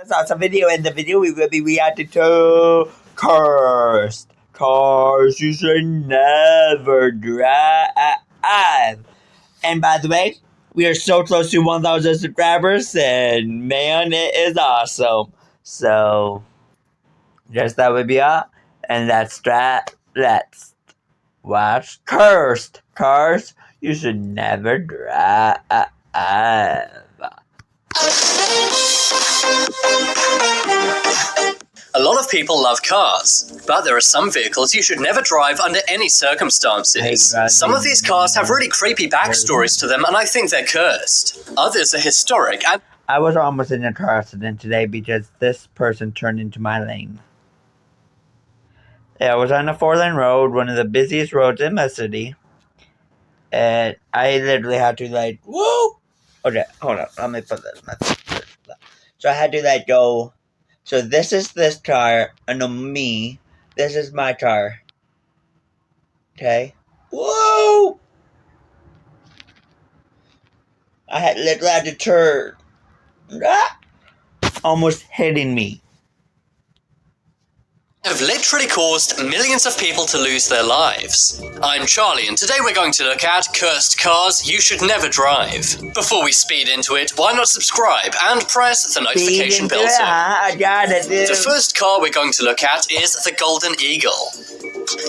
That's a video. In the video, we will be reacting to cursed cars you should never drive. And by the way, we are so close to 1,000 subscribers, and man, it is awesome. So, just that would be all. And let's watch cursed cars you should never drive. A lot of people love cars, but there are some vehicles you should never drive under any circumstances. Some of these cars have really creepy backstories to them, and I think they're cursed. Others are historic and... I was almost in a car accident today because this person turned into my lane. Yeah, I was on a 4-lane road, one of the busiest roads in my city. And I literally had to whoa! Okay, hold on, let me put this. So I had to go. So this is this car, and me, this is my car. Okay? Whoa! I literally had to turn. Almost hitting me. Have literally caused millions of people to lose their lives. I'm Charlie, and today we're going to look at cursed cars you should never drive. Before we speed into it, why not subscribe and press the notification bell too? I got it, dude. The first car we're going to look at is the Golden Eagle.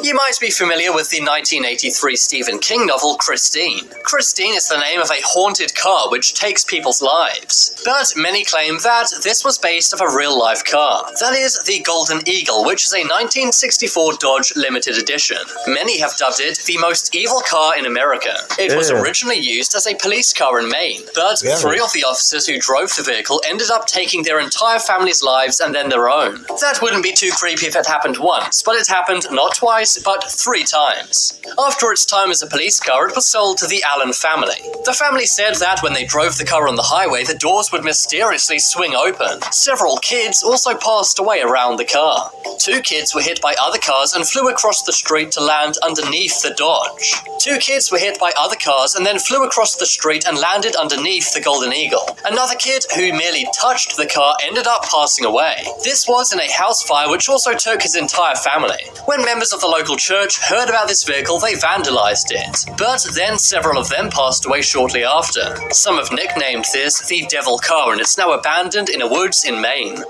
You might be familiar with the 1983 Stephen King novel Christine. Christine is the name of a haunted car which takes people's lives. But many claim that this was based off a real-life car. That is the Golden Eagle, which is a 1964 Dodge limited edition. Many have dubbed it the most evil car in America. It was originally used as a police car in Maine, but 3 of the officers who drove the vehicle ended up taking their entire family's lives and then their own. That wouldn't be too creepy if it happened once, but it happened not twice, but 3 times. After its time as a police car, it was sold to the Allen family. The family said that when they drove the car on the highway, the doors would mysteriously swing open. Several kids also passed away around the car. 2 kids were hit by other cars and flew across the street to land underneath the Dodge. 2 kids were hit by other cars and then flew across the street and landed underneath the Golden Eagle. Another kid who merely touched the car ended up passing away. This was in a house fire which also took his entire family. When members of the local church heard about this vehicle, they vandalized it. But then several of them passed away shortly after. Some have nicknamed this the Devil Car, and it's now abandoned in a woods in Maine.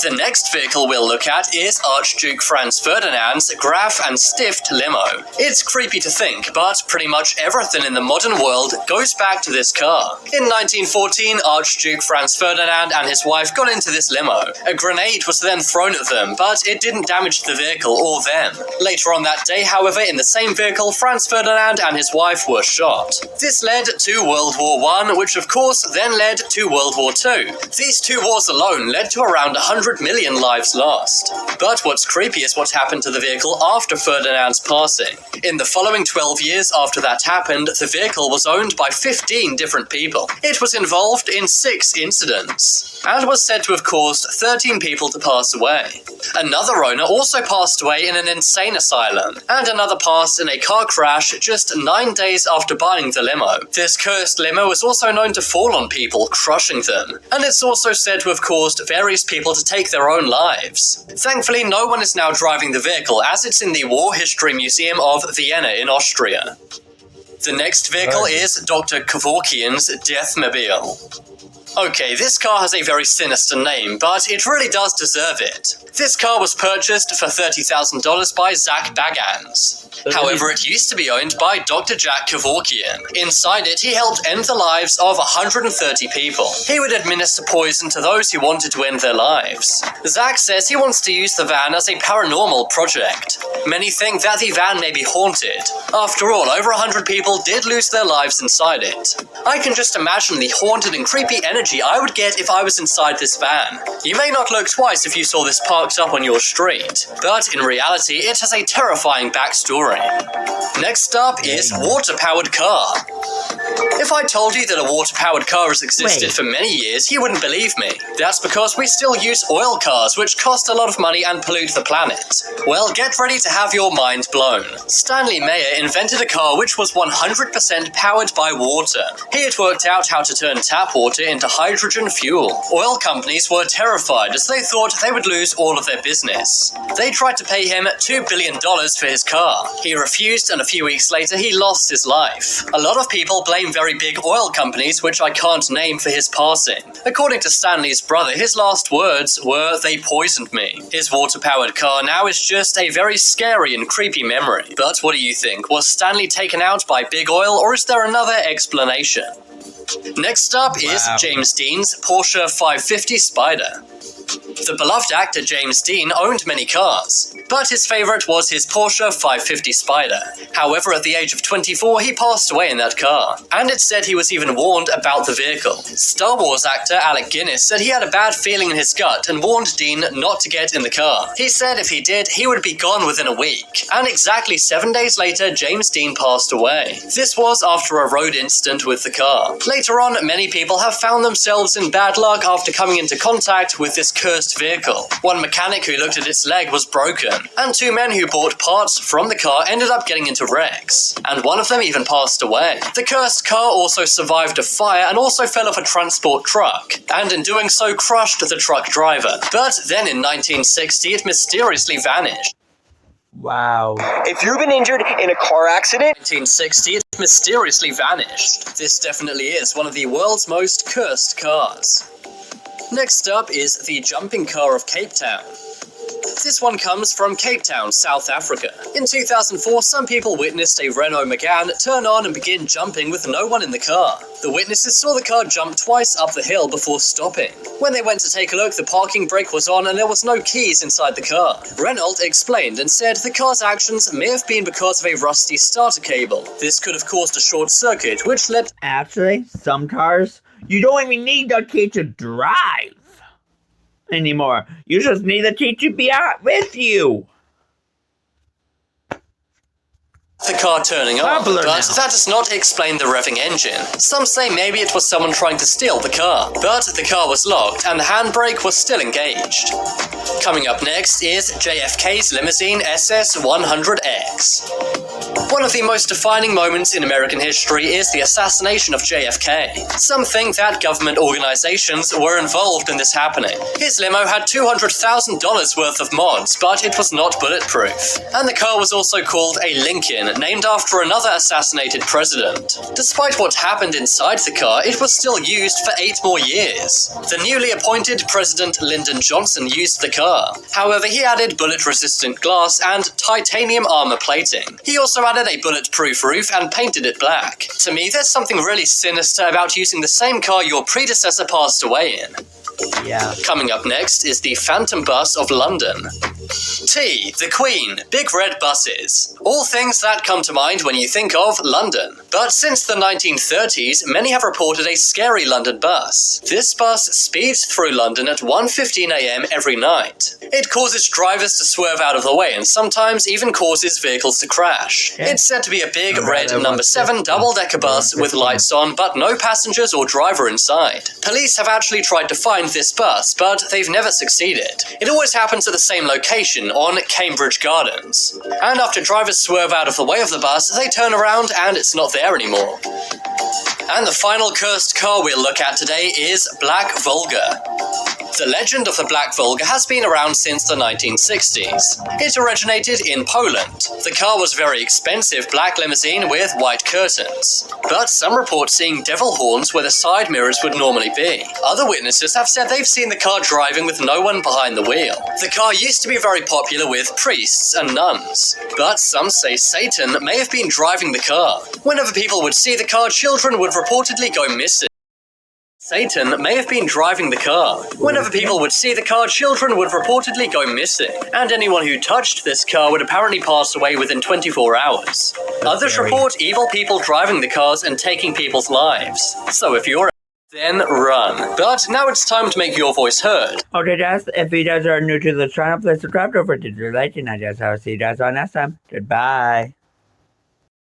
The next vehicle we'll look at is Archduke Franz Ferdinand's Graf and Stift limo. It's creepy to think, but pretty much everything in the modern world goes back to this car. In 1914, Archduke Franz Ferdinand and his wife got into this limo. A grenade was then thrown at them, but it didn't damage the vehicle or them. Later on that day, however, in the same vehicle, Franz Ferdinand and his wife were shot. This led to World War I, which of course then led to World War II. These 2 wars alone led to around 100 million lives lost. But what's creepy is what happened to the vehicle after Ferdinand's passing. In the following 12 years after that happened, the vehicle was owned by 15 different people. It was involved in 6 incidents, and was said to have caused 13 people to pass away. Another owner also passed away in an insane asylum, and another passed in a car crash just 9 days after buying the limo. This cursed limo is also known to fall on people, crushing them, and it's also said to have caused various people to take their own lives. Thankfully, no one is now driving the vehicle, as it's in the War History Museum of Vienna in Austria. The next vehicle is Dr. Kevorkian's Deathmobile. Okay, this car has a very sinister name, but it really does deserve it. This car was purchased for $30,000 by Zach Bagans. However, it used to be owned by Dr. Jack Kevorkian. Inside it, he helped end the lives of 130 people. He would administer poison to those who wanted to end their lives. Zach says he wants to use the van as a paranormal project. Many think that the van may be haunted. After all, over 100 people did lose their lives inside it. I can just imagine the haunted and creepy energy I would get if I was inside this van. You may not look twice if you saw this parked up on your street, but in reality, it has a terrifying backstory. Next up is water-powered car. If I told you that a water-powered car has existed for many years, you wouldn't believe me. That's because we still use oil cars, which cost a lot of money and pollute the planet. Well, get ready to have your mind blown. Stanley Meyer invented a car which was 100% powered by water. He had worked out how to turn tap water into hydrogen fuel. Oil companies were terrified as they thought they would lose all of their business. They tried to pay him $2 billion for his car. He refused, and a few weeks later he lost his life. A lot of people blame very big oil companies, which I can't name, for his passing. According to Stanley's brother, his last words were, "They poisoned me." His water-powered car now is just a very scary and creepy memory. But what do you think? Was Stanley taken out by big oil, or is there another explanation? Next up is James Dean's Porsche 550 Spider. The beloved actor James Dean owned many cars, but his favorite was his Porsche 550 Spider. However, at the age of 24, he passed away in that car, and it's said he was even warned about the vehicle. Star Wars actor Alec Guinness said he had a bad feeling in his gut and warned Dean not to get in the car. He said if he did, he would be gone within a week, and exactly 7 days later, James Dean passed away. This was after a road incident with the car. Later on, many people have found themselves in bad luck after coming into contact with this cursed vehicle. One mechanic who looked at its leg was broken, and two men who bought parts from the car ended up getting into wrecks, and one of them even passed away. The cursed car also survived a fire and also fell off a transport truck, and in doing so crushed the truck driver. But then in 1960 it mysteriously vanished. Wow. If you've been injured in a car accident, 1960 it mysteriously vanished. This definitely is one of the world's most cursed cars. Next up is the jumping car of Cape Town. This one comes from Cape Town, South Africa. In 2004, some people witnessed a Renault Megane turn on and begin jumping with no one in the car. The witnesses saw the car jump twice up the hill before stopping. When they went to take a look, the parking brake was on and there was no keys inside the car. Renault explained and said the car's actions may have been because of a rusty starter cable. This could have caused a short circuit, which led... Actually, some cars, you don't even need the key to drive anymore. You just need the key to be out with you. The car turning on, but that does not explain the revving engine. Some say maybe it was someone trying to steal the car, but the car was locked and the handbrake was still engaged. Coming up next is JFKs Limousine SS100X. One of the most defining moments in American history is the assassination of JFK. Some think that government organizations were involved in this happening. His limo had $200,000 worth of mods, but it was not bulletproof. And the car was also called a Lincoln, named after another assassinated president. Despite what happened inside the car, it was still used for 8 more years. The newly appointed President Lyndon Johnson used the car. However, he added bullet-resistant glass and titanium armor plating. He also added a bulletproof roof and painted it black. To me, there's something really sinister about using the same car your predecessor passed away in. Yeah. Coming up next is the Phantom Bus of London. T, the Queen, big red buses. All things that come to mind when you think of London. But since the 1930s, many have reported a scary London bus. This bus speeds through London at 1:15 a.m. every night. It causes drivers to swerve out of the way and sometimes even causes vehicles to crash. It's said to be a big red number 7 double-decker bus with lights on but no passengers or driver inside. Police have actually tried to find this bus, but they've never succeeded. It always happens at the same location, on Cambridge Gardens. And after drivers swerve out of the way of the bus, they turn around and it's not there anymore. And the final cursed car we'll look at today is Black Vulga. The legend of the Black Vulga has been around since the 1960s. It originated in Poland. The car was a very expensive black limousine with white curtains. But some report seeing devil horns where the side mirrors would normally be. Other witnesses have said they've seen the car driving with no one behind the wheel. The car used to be very popular with priests and nuns. But some say Satan may have been driving the car. Whenever people would see the car, children would reportedly go missing. Satan may have been driving the car. Whenever people would see the car, children would reportedly go missing, and anyone who touched this car would apparently pass away within 24 hours. Others report evil people driving the cars and taking people's lives. So if you're then run. But now it's time to make your voice heard. Okay, guys, if you guys are new to the channel, please subscribe. Don't forget to like, and I guess I'll see you guys on next time. Goodbye.